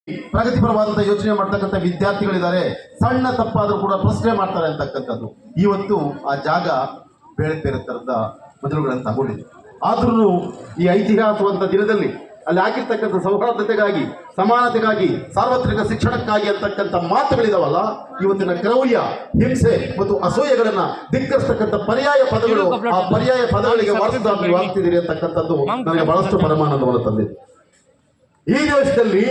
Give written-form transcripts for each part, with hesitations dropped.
ಪ್ರಗತಿಪರವಾದಂಥ ಯೋಚನೆ ಮಾಡ್ತಕ್ಕಂಥ ವಿದ್ಯಾರ್ಥಿಗಳಿದ್ದಾರೆ. ಸಣ್ಣ ತಪ್ಪಾದರೂ ಕೂಡ ಪ್ರಶ್ನೆ ಮಾಡ್ತಾರೆ ಅಂತಕ್ಕಂಥದ್ದು. ಇವತ್ತು ಆ ಜಾಗ ಬೇರೆ ಬೇರೆ ಥರದ ಮೊದಲುಗಳನ್ನು ತಗೊಂಡಿದೆ. ಆದ್ರೂ ಈ ಐತಿಹಾಸಿಕವಂತ ದಿನದಲ್ಲಿ ಅಲ್ಲಿ ಆಗಿರ್ತಕ್ಕಂಥ ಸೌಹಾರ್ದತೆಗಾಗಿ, ಸಮಾನತೆಗಾಗಿ, ಸಾರ್ವತ್ರಿಕ ಶಿಕ್ಷಣಕ್ಕಾಗಿ ಅಂತಕ್ಕಂಥ ಮಾತುಗಳಿದಾವಲ್ಲ, ಇವತ್ತಿನ ಕ್ರೌರ್ಯ, ಹಿಂಸೆ ಮತ್ತು ಅಸೂಯೆಗಳನ್ನ ಧಿಕ್ಕರಿಸ್ತಕ್ಕಂಥ ಪರ್ಯಾಯ ಪದಗಳು, ಆ ಪರ್ಯಾಯ ಪದಗಳಿಗೆ ವಾಗ್ತಿದ್ದೀರಿ ಅಂತಕ್ಕಂಥದ್ದು ನನಗೆ ಬಹಳಷ್ಟು ಪರಮಾನಂದವನ್ನು ತಂದಿದೆ. ಈ ದೇಶದಲ್ಲಿ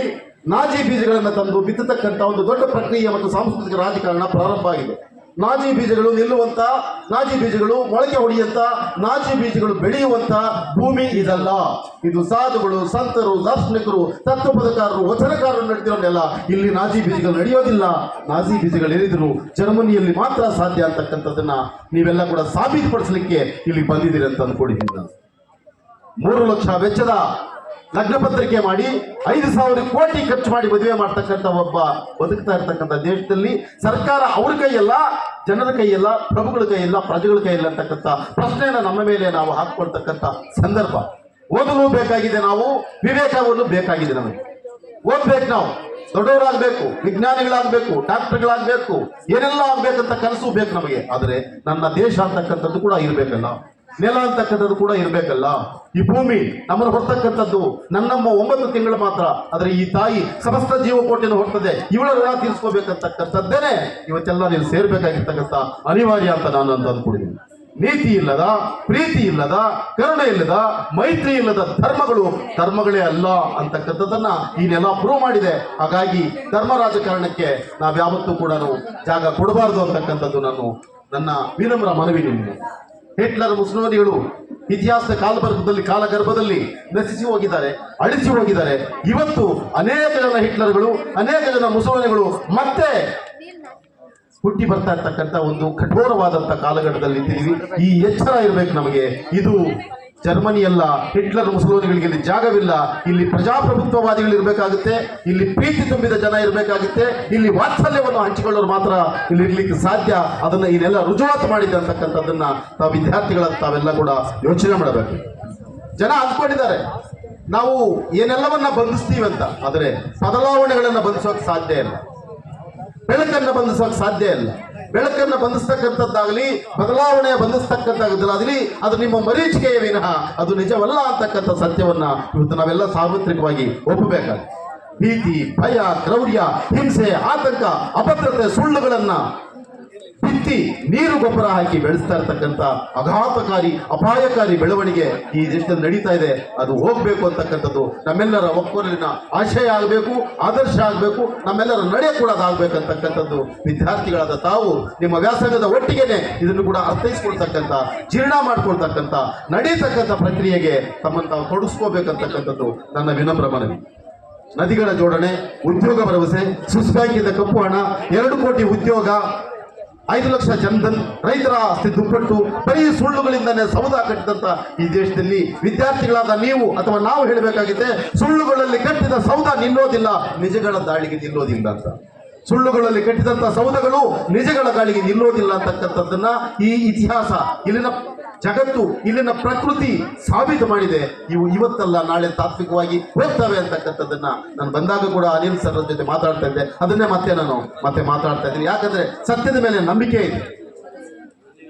ನಾಜಿ ಬೀಜಗಳನ್ನು ತಂದು ಬಿತ್ತತಕ್ಕಂಥ ಒಂದು ದೊಡ್ಡ ಪ್ರಕ್ರಿಯೆ ಮತ್ತು ಸಾಂಸ್ಕೃತಿಕ ರಾಜಕಾರಣ ಪ್ರಾರಂಭ ಆಗಿದೆ. ನಾಜಿ ಬೀಜಗಳು ನಿಲ್ಲುವಂತ, ನಾಜಿ ಬೀಜಗಳು ಮೊಳಕೆ ಹೊಡೆಯುವಂತ, ನಾಜಿ ಬೀಜಗಳು ಬೆಳೆಯುವಂತ ಭೂಮಿ ಇದಲ್ಲ. ಇದು ಸಾಧುಗಳು, ಸಂತರು, ದಾರ್ಶನಿಕರು, ತತ್ವಪದಕಾರರು, ವಚನಕಾರರು ನಡೆದಿರೋಲ್ಲ. ಇಲ್ಲಿ ನಾಜಿ ಬೀಜಗಳು ನಡೆಯೋದಿಲ್ಲ. ನಾಜಿ ಬೀಜಗಳು ಏನಿದ್ರು ಜರ್ಮನಿಯಲ್ಲಿ ಮಾತ್ರ ಸಾಧ್ಯ ಅಂತಕ್ಕಂಥದ್ದನ್ನ ನೀವೆಲ್ಲ ಕೂಡ ಸಾಬೀತುಪಡಿಸಲಿಕ್ಕೆ ಇಲ್ಲಿ ಬಂದಿದ್ದೀರಿ ಅಂತ ಅಂದ್ಕೊಂಡಿದ್ದೀನಿ ನಾನು. 3 ಲಕ್ಷ ವೆಚ್ಚದ ಲಗ್ನ ಪತ್ರಿಕೆ ಮಾಡಿ 5,000 ಕೋಟಿ ಖರ್ಚು ಮಾಡಿ ಮದುವೆ ಮಾಡ್ತಕ್ಕಂಥ ಒಬ್ಬ ಬದುಕ್ತಾ ಇರ್ತಕ್ಕಂಥ ದೇಶದಲ್ಲಿ ಸರ್ಕಾರ ಅವ್ರ ಕೈಯಲ್ಲ, ಜನರ ಕೈಯಲ್ಲ, ಪ್ರಭುಗಳ ಕೈಯಲ್ಲ, ಪ್ರಜೆಗಳ ಕೈಯಲ್ಲ ಅಂತಕ್ಕಂಥ ಪ್ರಶ್ನೆಯನ್ನ ನಮ್ಮ ಮೇಲೆ ನಾವು ಹಾಕೊಳ್ತಕ್ಕಂಥ ಸಂದರ್ಭ. ಓದಲು ಬೇಕಾಗಿದೆ, ನಾವು ವಿವೇಕವನ್ನು ಬೇಕಾಗಿದೆ. ನಮಗೆ ಓದ್ಬೇಕು, ನಾವು ದೊಡ್ಡವರಾಗಬೇಕು, ವಿಜ್ಞಾನಿಗಳಾಗಬೇಕು, ಡಾಕ್ಟರ್ಗಳಾಗಬೇಕು, ಏನೆಲ್ಲ ಆಗ್ಬೇಕಂತ ಕನಸು ಬೇಕು ನಮಗೆ. ಆದರೆ ನನ್ನ ದೇಶ ಅಂತಕ್ಕಂಥದ್ದು ಕೂಡ ಇರಬೇಕಲ್ಲ, ನೆಲ ಅಂತಕ್ಕಂಥದ್ದು ಕೂಡ ಇರಬೇಕಲ್ಲ. ಈ ಭೂಮಿ ನಮ್ಮನ್ನು ಹೊರತಕ್ಕಂಥದ್ದು ನನ್ನಮ್ಮ 9 ತಿಂಗಳು ಮಾತ್ರ. ಆದರೆ ಈ ತಾಯಿ ಸಮಸ್ತ ಜೀವಕೋಟಿಯನ್ನು ಹೊರ್ತದೆ. ಇವಳ ಋಣ ತೀರಿಸ್ಕೋಬೇಕಂತಕ್ಕಂಥದ್ದೇನೆ ಇವತ್ತೆಲ್ಲ ನೀವು ಸೇರ್ಬೇಕಾಗಿರ್ತಕ್ಕಂಥ ಅನಿವಾರ್ಯ ಅಂತ ನಾನು ಅಂದ್ಕೊಂಡಿದ್ದೀನಿ. ನೀತಿ ಇಲ್ಲದ, ಪ್ರೀತಿ ಇಲ್ಲದ, ಕರುಣೆ ಇಲ್ಲದ, ಮೈತ್ರಿ ಇಲ್ಲದ ಧರ್ಮಗಳೇ ಅಲ್ಲ ಅಂತಕ್ಕಂಥದ್ದನ್ನ ಈ ನೆಲ ಪ್ರೂವ್ ಮಾಡಿದೆ. ಹಾಗಾಗಿ ಧರ್ಮ ರಾಜಕಾರಣಕ್ಕೆ ನಾವ್ಯಾವತ್ತೂ ಕೂಡ ಜಾಗ ಕೊಡಬಾರದು ಅಂತಕ್ಕಂಥದ್ದು ನನ್ನ ವಿನಮ್ರ ಮನವಿ ನಿಮಗೆ. ಹಿಟ್ಲರ್, ಮುಸೋಲಿನಿಗಳು ಇತಿಹಾಸದ ಕಾಲಗರ್ಭದಲ್ಲಿ ನಶಿಸಿ ಹೋಗಿದ್ದಾರೆ, ಅಳಿಸಿ ಹೋಗಿದ್ದಾರೆ. ಇವತ್ತು ಅನೇಕ ಜನ ಹಿಟ್ಲರ್ಗಳು, ಅನೇಕ ಜನ ಮುಸೋಲಿನಿಗಳು ಮತ್ತೆ ಹುಟ್ಟಿ ಬರ್ತಾ ಇರ್ತಕ್ಕಂಥ ಒಂದು ಕಠೋರವಾದಂಥ ಕಾಲಘಟ್ಟದಲ್ಲಿ ಇದ್ದೀವಿ. ಈ ಎಚ್ಚರ ಇರಬೇಕು ನಮಗೆ. ಇದು ಜರ್ಮನಿಯಲ್ಲ, ಹಿಟ್ಲರ್ ಮುಸೋಲಿನಿಗಳಿಗೆ ಇಲ್ಲಿ ಜಾಗವಿಲ್ಲ. ಇಲ್ಲಿ ಪ್ರಜಾಪ್ರಭುತ್ವವಾದಿಗಳು ಇರಬೇಕಾಗುತ್ತೆ, ಇಲ್ಲಿ ಪ್ರೀತಿ ತುಂಬಿದ ಜನ ಇರಬೇಕಾಗುತ್ತೆ, ಇಲ್ಲಿ ವಾತ್ಸಲ್ಯವನ್ನು ಹಂಚಿಕೊಳ್ಳೋರು ಮಾತ್ರ ಇಲ್ಲಿ ಇರ್ಲಿಕ್ಕೆ ಸಾಧ್ಯ. ಅದನ್ನ ಇದೆಲ್ಲ ರುಜುವಾತು ಮಾಡಿದೆ ಅಂತಕ್ಕಂಥದ್ದನ್ನ ತಾವು ವಿದ್ಯಾರ್ಥಿಗಳ ತಾವೆಲ್ಲ ಕೂಡ ಯೋಚನೆ ಮಾಡಬೇಕು. ಜನ ಅಂದ್ಕೊಂಡಿದ್ದಾರೆ ನಾವು ಏನೆಲ್ಲವನ್ನ ಬಂಧಿಸ್ತೀವಿ ಅಂತ. ಆದರೆ ಬದಲಾವಣೆಗಳನ್ನ ಬಂಧಿಸೋಕೆ ಸಾಧ್ಯ ಇಲ್ಲ, ಬೆಳಕನ್ನು ಬಂಧಿಸೋಕೆ ಸಾಧ್ಯ ಇಲ್ಲ. ಬೆಳಕನ್ನು ಬಂಧಿಸ್ತಕ್ಕಂಥದ್ದಾಗಲಿ, ಬದಲಾವಣೆಯ ಬಂಧಿಸ್ತಕ್ಕಂಥದ್ದಾಗಲಿ ಅದು ನಿಮ್ಮ ಮರೀಚಿಕೆಯ ವಿನಃ ಅದು ನಿಜವಲ್ಲ ಅಂತಕ್ಕಂಥ ಸತ್ಯವನ್ನ ಇವತ್ತು ನಾವೆಲ್ಲ ಸಾರ್ವತ್ರಿಕವಾಗಿ ಒಪ್ಪಬೇಕಾಗುತ್ತೆ. ಭೀತಿ, ಭಯ, ಕ್ರೌರ್ಯ, ಹಿಂಸೆ, ಆತಂಕ, ಅಭದ್ರತೆ, ಸುಳ್ಳುಗಳನ್ನ ಬಿತ್ತಿ ನೀರು ಗೊಬ್ಬರ ಹಾಕಿ ಬೆಳೆಸ್ತಾ ಇರ್ತಕ್ಕಂಥ ಅಘಾತಕಾರಿ, ಅಪಾಯಕಾರಿ ಬೆಳವಣಿಗೆ ಈ ದೇಶದಲ್ಲಿ ನಡೀತಾ ಇದೆ. ಅದು ಹೋಗ್ಬೇಕು ಅಂತಕ್ಕಂಥದ್ದು ನಮ್ಮೆಲ್ಲರ ಒಕ್ಕೊರಲಿನ ಆಶಯ ಆಗಬೇಕು, ಆದರ್ಶ ಆಗಬೇಕು, ನಮ್ಮೆಲ್ಲರ ನಡೆ ಕೂಡ ಅದಾಗಬೇಕಂತಕ್ಕಂಥದ್ದು ವಿದ್ಯಾರ್ಥಿಗಳಾದ ತಾವು ನಿಮ್ಮ ವ್ಯಾಸಂಗದ ಒಟ್ಟಿಗೆನೆ ಇದನ್ನು ಕೂಡ ಅರ್ಥೈಸ್ಕೊಳ್ತಕ್ಕಂಥ, ಜೀರ್ಣ ಮಾಡ್ಕೊಳ್ತಕ್ಕಂಥ, ನಡೀತಕ್ಕಂಥ ಪ್ರಕ್ರಿಯೆಗೆ ತಮ್ಮನ್ನು ತಾವು ತೊಡಗಿಸ್ಕೋಬೇಕಂತಕ್ಕಂಥದ್ದು ನನ್ನ ವಿನಮ್ರ ಮನವಿ. ನದಿಗಳ ಜೋಡಣೆ, ಉದ್ಯೋಗ ಭರವಸೆ, ಸ್ವಿಸ್ ಬ್ಯಾಂಕಿಂದ ಕಪ್ಪು ಹಣ, 2 ಕೋಟಿ ಉದ್ಯೋಗ, 5 ಲಕ್ಷ ಜನಧನ್, ರೈತರ ಆಸ್ತಿ ದುಪ್ಪಟ್ಟು, ಬರೀ ಸುಳ್ಳುಗಳಿಂದನೇ ಸೌಧ ಕಟ್ಟಿದಂತ ಈ ದೇಶದಲ್ಲಿ ವಿದ್ಯಾರ್ಥಿಗಳಾದ ನೀವು ಅಥವಾ ನಾವು ಹೇಳಬೇಕಾಗಿದೆ, ಸುಳ್ಳುಗಳಲ್ಲಿ ಕಟ್ಟಿದ ಸೌಧ ನಿಲ್ಲೋದಿಲ್ಲ, ನಿಜಗಳ ದಾಳಿಗೆ ನಿಲ್ಲೋದಿಲ್ಲ ಅಂತ. ಸುಳ್ಳುಗಳಲ್ಲಿ ಕಟ್ಟಿದಂತ ಸೌಧಗಳು ನಿಜಗಳ ಗಾಳಿಗೆ ನಿಲ್ಲೋದಿಲ್ಲ ಅಂತಕ್ಕಂಥದ್ದನ್ನ ಈ ಇತಿಹಾಸ, ಇಲ್ಲಿನ ಜಗತ್ತು, ಇಲ್ಲಿನ ಪ್ರಕೃತಿ ಸಾಬೀತು ಮಾಡಿದೆ. ಇವು ಇವತ್ತಲ್ಲ ನಾಳೆ ತಾತ್ವಿಕವಾಗಿ ಹೋಗ್ತವೆ ಅಂತಕ್ಕಂಥದ್ದನ್ನ ನಾನು ಬಂದಾಗ ಕೂಡ ಅನಿಲ್ ಸರ್ ಜೊತೆ ಮಾತಾಡ್ತಾ ಇದ್ದೆ. ಅದನ್ನೇ ನಾನು ಮಾತಾಡ್ತಾ ಇದ್ದೀನಿ. ಯಾಕಂದ್ರೆ ಸತ್ಯದ ಮೇಲೆ ನಂಬಿಕೆ ಇದೆ,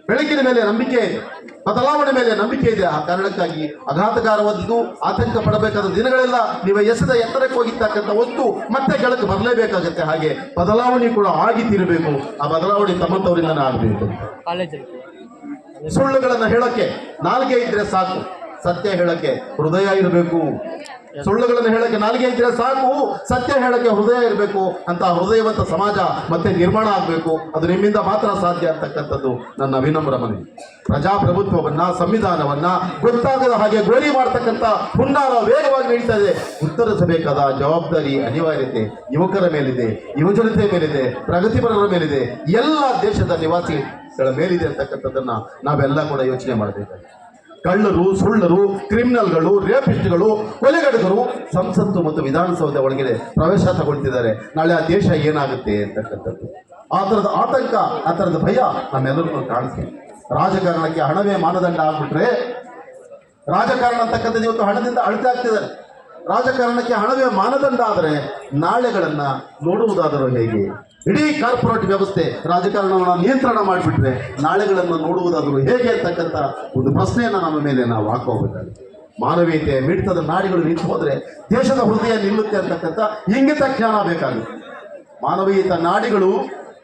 ಬೆಳಕಿನ ಮೇಲೆ ನಂಬಿಕೆ ಇದೆ, ಬದಲಾವಣೆ ಮೇಲೆ ನಂಬಿಕೆ ಇದೆ. ಆ ಕಾರಣಕ್ಕಾಗಿ ಅಘಾತಕಾರವಾದದ್ದು, ಆತಂಕ ಪಡಬೇಕಾದ ದಿನಗಳೆಲ್ಲ ನೀವು ಎಸೆದ ಎತ್ತರಕ್ಕೆ ಹೋಗಿರ್ತಕ್ಕಂಥ ವಸ್ತು ಮತ್ತೆ ಕೆಳಕ್ಕೆ ಬರಲೇಬೇಕಾಗುತ್ತೆ. ಹಾಗೆ ಬದಲಾವಣೆ ಕೂಡ ಆಗಿತ್ತಿರಬೇಕು. ಆ ಬದಲಾವಣೆ ತಮ್ಮಂತವರಿಂದನೇ ಆಗಬೇಕು. ಸುಳ್ಳುಗಳನ್ನು ಹೇಳಕ್ಕೆ ನಾಲ್ಗೆ ಇದ್ರೆ ಸಾಕು, ಸತ್ಯ ಹೇಳಕ್ಕೆ ಹೃದಯ ಇರಬೇಕು. ಸುಳ್ಳುಗಳನ್ನು ಹೇಳಕ್ಕೆ ನಾಲ್ಗೆ ಇದ್ರೆ ಸಾಕು, ಸತ್ಯ ಹೇಳಕ್ಕೆ ಹೃದಯ ಇರಬೇಕು. ಅಂತ ಹೃದಯವಂತ ಸಮಾಜ ಮತ್ತೆ ನಿರ್ಮಾಣ ಆಗಬೇಕು. ಅದು ನಿಮ್ಮಿಂದ ಮಾತ್ರ ಸಾಧ್ಯ ಅಂತಕ್ಕಂಥದ್ದು ನನ್ನ ವಿನಮ್ರ ಮನವಿ. ಪ್ರಜಾಪ್ರಭುತ್ವವನ್ನ, ಸಂವಿಧಾನವನ್ನ ಗೊತ್ತಾಗದ ಹಾಗೆ ಗೋಲಿ ಮಾಡ್ತಕ್ಕಂಥ ಹುನ್ನಾರ ವೇಗವಾಗಿ ನಡೀತಾ ಇದೆ. ಉತ್ತರಿಸಬೇಕಾದ ಜವಾಬ್ದಾರಿ, ಅನಿವಾರ್ಯತೆ ಯುವಕರ ಮೇಲಿದೆ, ಯುವಜನತೆ ಮೇಲಿದೆ, ಪ್ರಗತಿಪರರ ಮೇಲಿದೆ, ಎಲ್ಲ ದೇಶದ ನಿವಾಸಿಗಳ ಮೇಲಿದೆ ಅಂತಕ್ಕಂಥದ್ದನ್ನ ನಾವೆಲ್ಲ ಕೂಡ ಯೋಚನೆ ಮಾಡಬೇಕಾಗಿದೆ. ಕಳ್ಳರು, ಸುಳ್ಳರು, ಕ್ರಿಮಿನಲ್ಗಳು, ರೇಪಿಸ್ಟ್ಗಳು, ಕೊಲೆಗಡಕರು ಸಂಸತ್ತು ಮತ್ತು ವಿಧಾನಸೌಧ ಒಳಗಡೆ ಪ್ರವೇಶ ತಗೊಳ್ತಿದ್ದಾರೆ. ನಾಳೆ ಆ ದೇಶ ಏನಾಗುತ್ತೆ ಅಂತಕ್ಕಂಥದ್ದು, ಆ ಥರದ ಆತಂಕ, ಆ ಥರದ ಭಯ ನಮ್ಮೆಲ್ಲರಿಗೂ ಕಾಣಿಸ್ತೀವಿ. ರಾಜಕಾರಣಕ್ಕೆ ಹಣವೇ ಮಾನದಂಡ ಆಗ್ಬಿಟ್ರೆ, ರಾಜಕಾರಣ ಅಂತಕ್ಕಂಥದ್ದು ಇವತ್ತು ಹಣದಿಂದ ಅಳತೆ ಆಗ್ತಿದ್ದಾರೆ. ರಾಜಕಾರಣಕ್ಕೆ ಹಣವೇ ಮಾನದಂಡ ಆದರೆ ನಾಳೆಗಳನ್ನ ನೋಡುವುದಾದರೂ ಹೇಗೆ? ಇಡೀ ಕಾರ್ಪೊರೇಟ್ ವ್ಯವಸ್ಥೆ ರಾಜಕಾರಣವನ್ನು ನಿಯಂತ್ರಣ ಮಾಡಿಬಿಟ್ರೆ ನಾಳೆಗಳನ್ನು ನೋಡುವುದಾದರೂ ಹೇಗೆ ಅಂತಕ್ಕಂಥ ಒಂದು ಪ್ರಶ್ನೆಯನ್ನು ನಮ್ಮ ಮೇಲೆ ನಾವು ಹಾಕೋಬೇಕಾಗುತ್ತೆ. ಮಾನವೀಯತೆ ಮಿಡಿತದ ನಾಡಿಗಳು ನಿಂತು ಹೋದರೆ ದೇಶದ ಹೃದಯ ನಿಲ್ಲುತ್ತೆ ಅಂತಕ್ಕಂಥ ಇಂಗಿತ ಜ್ಞಾನ ಬೇಕಾಗುತ್ತೆ. ಮಾನವೀಯತ ನಾಡಿಗಳು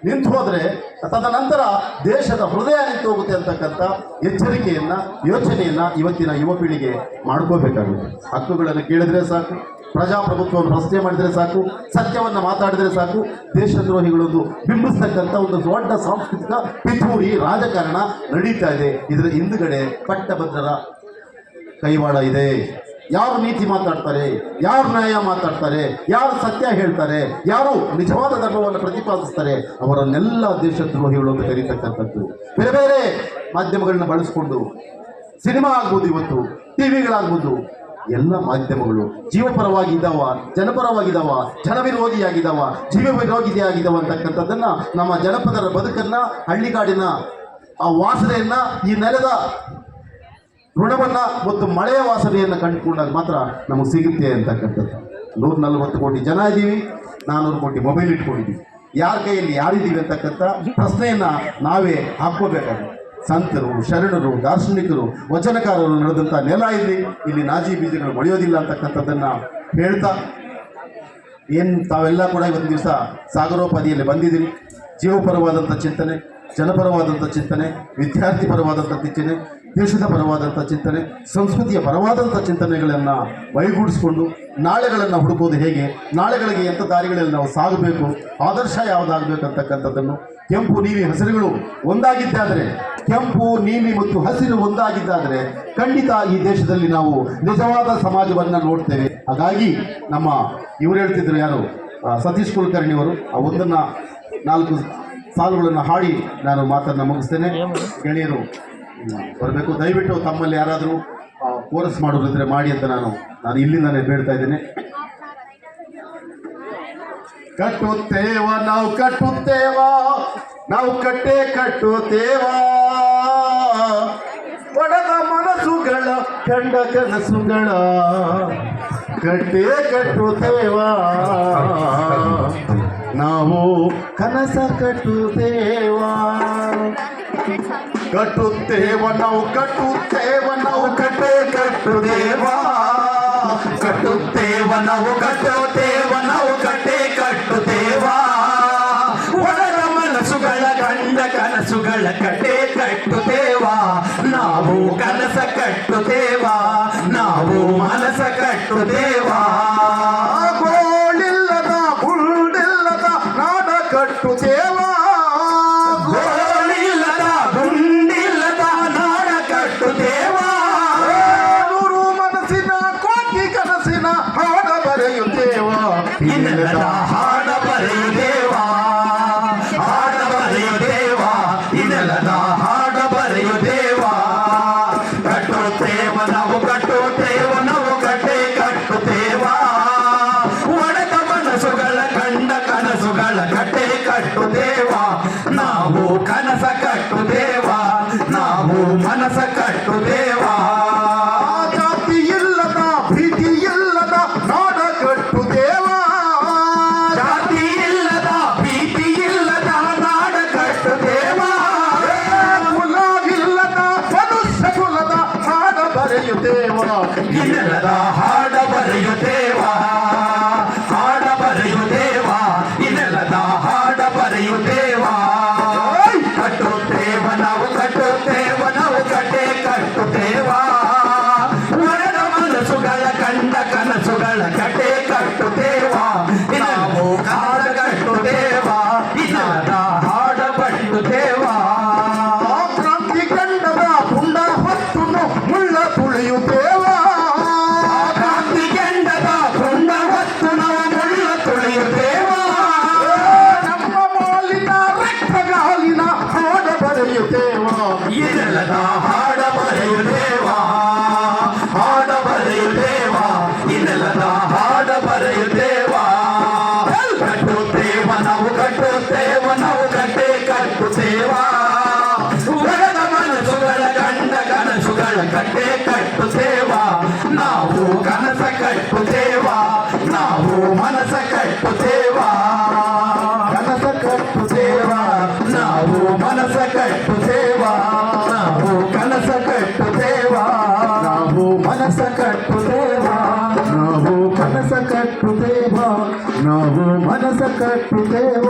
ನಿಂತು ಹೋದರೆ ತದನಂತರ ದೇಶದ ಹೃದಯ ನಿಂತು ಹೋಗುತ್ತೆ ಅಂತಕ್ಕಂಥ ಎಚ್ಚರಿಕೆಯನ್ನ ಯೋಚನೆಯನ್ನ ಇವತ್ತಿನ ಯುವ ಪೀಳಿಗೆ ಮಾಡ್ಕೋಬೇಕಾಗುತ್ತೆ. ಹಕ್ಕುಗಳನ್ನು ಕೇಳಿದ್ರೆ ಸಾಕು, ಪ್ರಜಾಪ್ರಭುತ್ವವನ್ನು ಪ್ರಶ್ನೆ ಮಾಡಿದರೆ ಸಾಕು, ಸತ್ಯವನ್ನು ಮಾತಾಡಿದರೆ ಸಾಕು, ದೇಶದ್ರೋಹಿಗಳೊಂದು ಬಿಂಬಿಸ್ತಕ್ಕಂಥ ಒಂದು ದೊಡ್ಡ ಸಾಂಸ್ಕೃತಿಕ ಪಿತೂರಿ ರಾಜಕಾರಣ ನಡೀತಾ ಇದೆ. ಇದರ ಹಿಂದುಗಡೆ ಪಟ್ಟಭದ್ರರ ಕೈವಾಡ ಇದೆ. ಯಾರು ನೀತಿ ಮಾತಾಡ್ತಾರೆ, ಯಾರು ನ್ಯಾಯ ಮಾತಾಡ್ತಾರೆ, ಯಾರು ಸತ್ಯ ಹೇಳ್ತಾರೆ, ಯಾರು ನಿಜವಾದ ಧರ್ಮವನ್ನು ಪ್ರತಿಪಾದಿಸ್ತಾರೆ ಅವರನ್ನೆಲ್ಲ ದೇಶದ್ರೋಹಿಗಳು ಅಂತ ಕರೀತಕ್ಕಂಥದ್ದು. ಬೇರೆ ಬೇರೆ ಮಾಧ್ಯಮಗಳನ್ನ ಬಳಸಿಕೊಂಡು ಸಿನಿಮಾ ಆಗ್ಬೋದು, ಇವತ್ತು ಟಿವಿಗಳಾಗ್ಬೋದು, ಎಲ್ಲ ಮಾಧ್ಯಮಗಳು ಜೀವಪರವಾಗಿ ಇದ್ದಾವ, ಜನಪರವಾಗಿದ್ದಾವ, ಜನವಿರೋಧಿಯಾಗಿದ್ದಾವ, ಜೀವ ವಿರೋಧಿಯಾಗಿದ್ದಾವ ಅಂತಕ್ಕಂಥದ್ದನ್ನ ನಮ್ಮ ಜನಪದರ ಬದುಕನ್ನ, ಹಳ್ಳಿಗಾಡಿನ ಆ ವಾಸನೆಯನ್ನ, ಈ ನೆಲದ ಋಣವನ್ನ ಮತ್ತು ಮಳೆಯ ವಾಸನೆಯನ್ನು ಕಂಡುಕೊಂಡಾಗ ಮಾತ್ರ ನಮಗೆ ಸಿಗುತ್ತೆ ಅಂತಕ್ಕಂಥದ್ದು. 140 ಕೋಟಿ ಜನ ಇದ್ದೀವಿ, 400 ಕೋಟಿ ಮೊಬೈಲ್ ಇಟ್ಕೊಂಡಿದ್ದೀವಿ. ಯಾರ ಕೈಯಲ್ಲಿ ಯಾರಿದ್ದೀವಿ ಅಂತಕ್ಕಂಥ ಪ್ರಶ್ನೆಯನ್ನ ನಾವೇ ಹಾಕ್ಕೋಬೇಕಾಗುತ್ತೆ. ಸಂತರು, ಶರಣರು, ದಾರ್ಶನಿಕರು, ವಚನಕಾರರು ನಡೆದಂಥ ನೆಲ ಇಲ್ಲಿ ನಾಜಿ ಬೀಜಗಳು ಮೊಳೆಯೋದಿಲ್ಲ ಅಂತಕ್ಕಂಥದ್ದನ್ನ ಹೇಳ್ತಾ ತಾವೆಲ್ಲ ಕೂಡ ಇವತ್ತು ದಿವಸ ಸಾಗರೋಪಾದಿಯಲ್ಲಿ ಬಂದಿದ್ದೀರಿ. ಜೀವಪರವಾದಂಥ ಚಿಂತನೆ, ಜನಪರವಾದಂಥ ಚಿಂತನೆ, ವಿದ್ಯಾರ್ಥಿ ಪರವಾದಂಥ ಚಿಂತನೆ, ದೇಶದ ಪರವಾದಂಥ ಚಿಂತನೆ, ಸಂಸ್ಕೃತಿಯ ಪರವಾದಂಥ ಚಿಂತನೆಗಳನ್ನು ಮೈಗೂಡಿಸ್ಕೊಂಡು ನಾಳೆಗಳನ್ನು ಹುಡುಕೋದು ಹೇಗೆ, ನಾಳೆಗಳಿಗೆ ಎಂಥ ದಾರಿಗಳಲ್ಲಿ ನಾವು ಸಾಗಬೇಕು, ಆದರ್ಶ ಯಾವುದಾಗಬೇಕು ಅಂತಕ್ಕಂಥದ್ದನ್ನು, ಕೆಂಪು ನೀಲಿ ಹಸಿರುಗಳು ಒಂದಾಗಿದ್ದಾದರೆ, ಕೆಂಪು ನೀಲಿ ಮತ್ತು ಹಸಿರು ಒಂದಾಗಿದ್ದಾದರೆ ಖಂಡಿತ ಈ ದೇಶದಲ್ಲಿ ನಾವು ನಿಜವಾದ ಸಮಾಜವನ್ನು ನೋಡ್ತೇವೆ. ಹಾಗಾಗಿ ನಮ್ಮ ಇವರು ಹೇಳ್ತಿದ್ರು, ಯಾರು ಸತೀಶ್ ಕುಲಕರ್ಣಿಯವರು, ಆ ಒಂದನ್ನು 4 ಸಾಲುಗಳನ್ನು ಹಾಡಿ ನಾನು ಮಾತನ್ನು ಮುಗಿಸ್ತೇನೆ. ಗೆಳೆಯರು ಬರಬೇಕು, ದಯವಿಟ್ಟು ತಮ್ಮಲ್ಲಿ ಯಾರಾದರೂ ಕೋರಸ್ ಮಾಡೋದಿದ್ರೆ ಮಾಡಿ ಅಂತ ನಾನು ಇಲ್ಲಿಂದಾನೇ ಬೇಡ್ತಾ ಇದ್ದೇನೆ. ಕಟ್ಟುತ್ತೇವ ನಾವು ಕಟ್ಟುತ್ತೇವ, ನಾವು ಕಟ್ಟೆ ಕಟ್ಟುತ್ತೇವ, ಒಡೆದ ಮನಸ್ಸುಗಳ ಕಂಡ ಕನಸುಗಳ ಕಟ್ಟೆ ಕಟ್ಟುತ್ತೇವ, ನಾವು ಕನಸ ಕಟ್ಟುತ್ತೇವ. ಕಟ್ಟುತ್ತೇವ ನಾವು ಕಟ್ಟುತ್ತೇವ, ನಾವು ಕಟ್ಟೆ ಕಟ್ಟುತ್ತೇವ, ಕಟ್ಟುತ್ತೇವ ನಾವು ಕಟ್ಟುತ್ತೇವ, ನಾವು ಕಟ್ಟೆ ಕಟ್ಟುತ್ತೇವ, ಒಡೆದ ಮನಸ್ಸುಗಳ ಕಂಡ ಕನಸುಗಳ ಕಟ್ಟೆ ಕಟ್ಟುತ್ತೇವ, ನಾವು ಕನಸ ಕಟ್ಟುತ್ತೇವ, ನಾವು ಮನಸ ಕಟ್ಟುತ್ತೇವ. ಗೋಳಿಲ್ಲದ ಗುಂಡಿಲ್ಲದ ನಾಡ ಕಟ್ಟುತ್ತೇವ, ಗೋಳಿಲ್ಲದ ಗುಂಡಿಲ್ಲದ ನಾಡ ಕಟ್ಟುತ್ತೇವ, 100 ಮನಸ್ಸಿನ ಕೋಟಿ ಕನಸಿನ ಹಾಡ ಬರೆಯುತ್ತೇವ, ಇನ್ನೆಲ್ಲದ ಹಾಡ ಬರೆಯುತ್ತೇವ, ಹಾಡ ಬರೆಯುತ್ತೇವ, ಇನ್ನೆಲ್ಲದ ಹಾಡ ಬರೆಯುತ್ತೇವ. ಕಟ್ಟುತ್ತೇವ ನಾವು ಕಟ್ಟುತ್ತೇವ, ನಾವು ಕಟ್ಟೆ ಕಟ್ಟುತ್ತೇವ, ಒಡೆದ ಮನಸ್ಸುಗಳ ಕಂಡ ಕನಸುಗಳ ಕಟ್ಟೆ ಕಟ್ಟುತ್ತೇವ, ನಾವು ಕನಸ ಕಟ್ಟುತ್ತೇವ, ನಾವು ಮನಸ ಕಟ್ಟುತ್ತೇವ. ಜಾತಿ ಇಲ್ಲದ ಭೀತಿ ಇಲ್ಲದ ನಾಡ ಕಟ್ಟುತ್ತೇವ, ಜಾತಿ ಇಲ್ಲದ ಭೀತಿ ಇಲ್ಲದ ನಾಡ ಕಟ್ಟುತ್ತೇವ, ಕುಲವಿಲ್ಲದ ಮನುಷ್ಯ ಕುಲದ ಹಾಡ ಬರೆಯುತ್ತೇವ, ಇನ್ನೆಲ್ಲದ ಹಾಡ ಬರೆಯುತ್ತೇವ, ಹಾಡ ಬರೆಯುತ್ತೇವ, ಇನ್ನೆಲ್ಲದ ಹಾಡ ಬರೆಯುತ್ತೇವ. ಕಟ್ಟುತ್ತೇವ ನಾವು ಕಟ್ಟುತ್ತೇವ, ನಾವು ಕಟ್ಟೆ ಕಟ್ಟುತ್ತೇವ, ಒಡೆದ ಮನಸ್ಸುಗಳ ಕಂಡ ಕನಸುಗಳ ಕಟ್ಟೆ ಕಟ್ಟುತ್ತೇವ, ನಾವು ಹಾಡ ಕಟ್ಟುತ್ತೇವ, ಇನ್ನದ ಹಾಡ ಬಟ್ಟುತ್ತೇವ. ಕ್ರಾಂತಿ ಕಂಡದ ಪುಂಡ ಹೊತ್ತು ಮುಳ್ಳ ತುಳಿಯುತ್ತೇವ, ಕಟ್ಟುತ್ತೇವ ನಾವು ಮನಸ ಕಟ್ಟುತ್ತೇವ